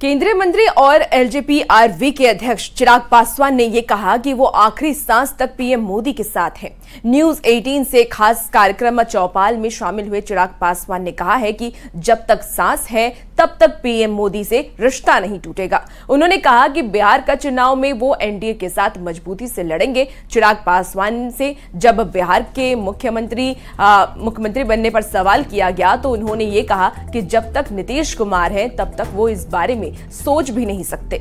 केंद्रीय मंत्री और एलजेपी-आरवी के अध्यक्ष चिराग पासवान ने यह कहा कि वो आखिरी सांस तक पीएम मोदी के साथ हैं। न्यूज 18 से खास कार्यक्रम चौपाल में शामिल हुए चिराग पासवान ने कहा है कि जब तक सांस है तब तक पीएम मोदी से रिश्ता नहीं टूटेगा। उन्होंने कहा कि बिहार का चुनाव में वो एनडीए के साथ मजबूती से लड़ेंगे। चिराग पासवान से जब बिहार के मुख्यमंत्री बनने पर सवाल किया गया तो उन्होंने ये कहा कि जब तक नीतीश कुमार है तब तक वो इस बारे में सोच भी नहीं सकते।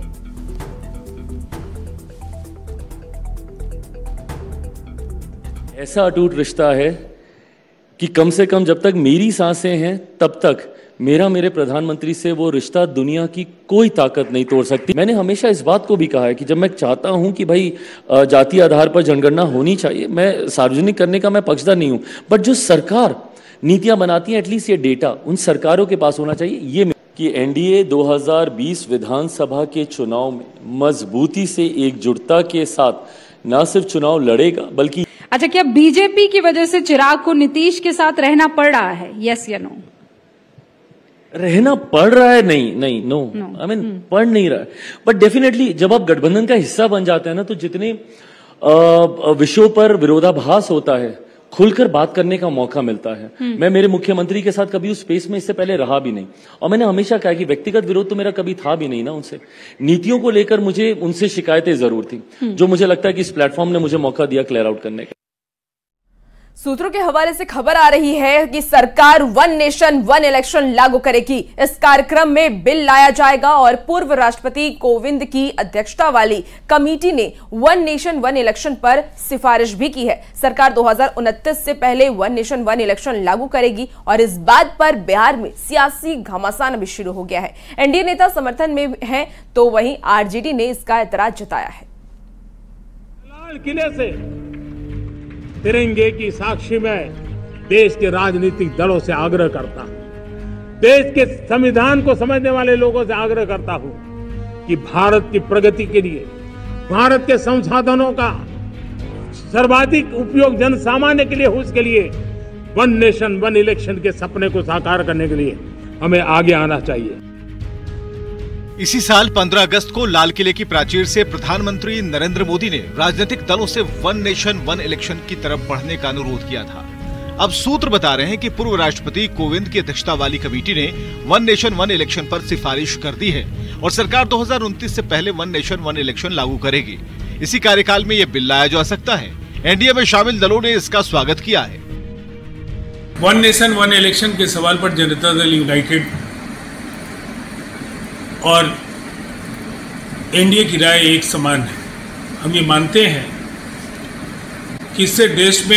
ऐसा अटूट रिश्ता है कि कम से कम जब तक मेरी सांसें हैं तब तक मेरे प्रधानमंत्री से वो रिश्ता दुनिया की कोई ताकत नहीं तोड़ सकती। मैंने हमेशा इस बात को भी कहा है कि जब मैं चाहता हूं कि भाई जातीय आधार पर जनगणना होनी चाहिए, मैं सार्वजनिक करने का मैं पक्षधर नहीं हूं, बट जो सरकार नीतियां बनाती है एटलीस्ट ये डेटा उन सरकारों के पास होना चाहिए। ये कि एनडीए 2020 विधानसभा के चुनाव में मजबूती से एकजुटता के साथ न सिर्फ चुनाव लड़ेगा बल्कि अच्छा, क्या बीजेपी की वजह से चिराग को नीतीश के साथ रहना पड़ रहा है? यस या नो? रहना पड़ रहा है? नहीं, नो। आई मीन पढ़ नहीं रहा है, बट डेफिनेटली जब आप गठबंधन का हिस्सा बन जाते हैं ना, तो जितने विषयों पर विरोधाभास होता है खुलकर बात करने का मौका मिलता है। मैं मेरे मुख्यमंत्री के साथ कभी उस स्पेस में इससे पहले रहा भी नहीं, और मैंने हमेशा कहा कि व्यक्तिगत विरोध तो मेरा कभी था भी नहीं ना उनसे। नीतियों को लेकर मुझे उनसे शिकायतें जरूर थी, जो मुझे लगता है कि इस प्लेटफॉर्म ने मुझे मौका दिया क्लियर आउट करने का। सूत्रों के हवाले से खबर आ रही है कि सरकार वन नेशन वन इलेक्शन लागू करेगी। इस कार्यक्रम में बिल लाया जाएगा और पूर्व राष्ट्रपति कोविंद की अध्यक्षता वाली कमेटी ने वन नेशन वन इलेक्शन पर सिफारिश भी की है। सरकार 2029 से पहले वन नेशन वन इलेक्शन लागू करेगी और इस बात पर बिहार में सियासी घमासान भी शुरू हो गया है। एनडीए नेता समर्थन में हैं तो वहीं आरजेडी ने इसका एतराज जताया है। लाल किले से तिरंगे की साक्षी में देश के राजनीतिक दलों से आग्रह करता हूं, देश के संविधान को समझने वाले लोगों से आग्रह करता हूं कि भारत की प्रगति के लिए, भारत के संसाधनों का सर्वाधिक उपयोग जन सामान्य के लिए हो, उसके लिए वन नेशन वन इलेक्शन के सपने को साकार करने के लिए हमें आगे आना चाहिए। इसी साल 15 अगस्त को लाल किले की प्राचीर से प्रधानमंत्री नरेंद्र मोदी ने राजनीतिक दलों से वन नेशन वन इलेक्शन की तरफ बढ़ने का अनुरोध किया था। अब सूत्र बता रहे हैं कि पूर्व राष्ट्रपति कोविंद की अध्यक्षता वाली कमेटी ने वन नेशन वन इलेक्शन पर सिफारिश कर दी है और सरकार 2029 से पहले वन नेशन वन इलेक्शन लागू करेगी। इसी कार्यकाल में यह बिल लाया जा सकता है। एनडीए में शामिल दलों ने इसका स्वागत किया है। वन नेशन वन इलेक्शन के सवाल पर जनता दल यूनाइटेड और एनडीए की राय एक समान है। हम ये मानते हैं कि इससे देश में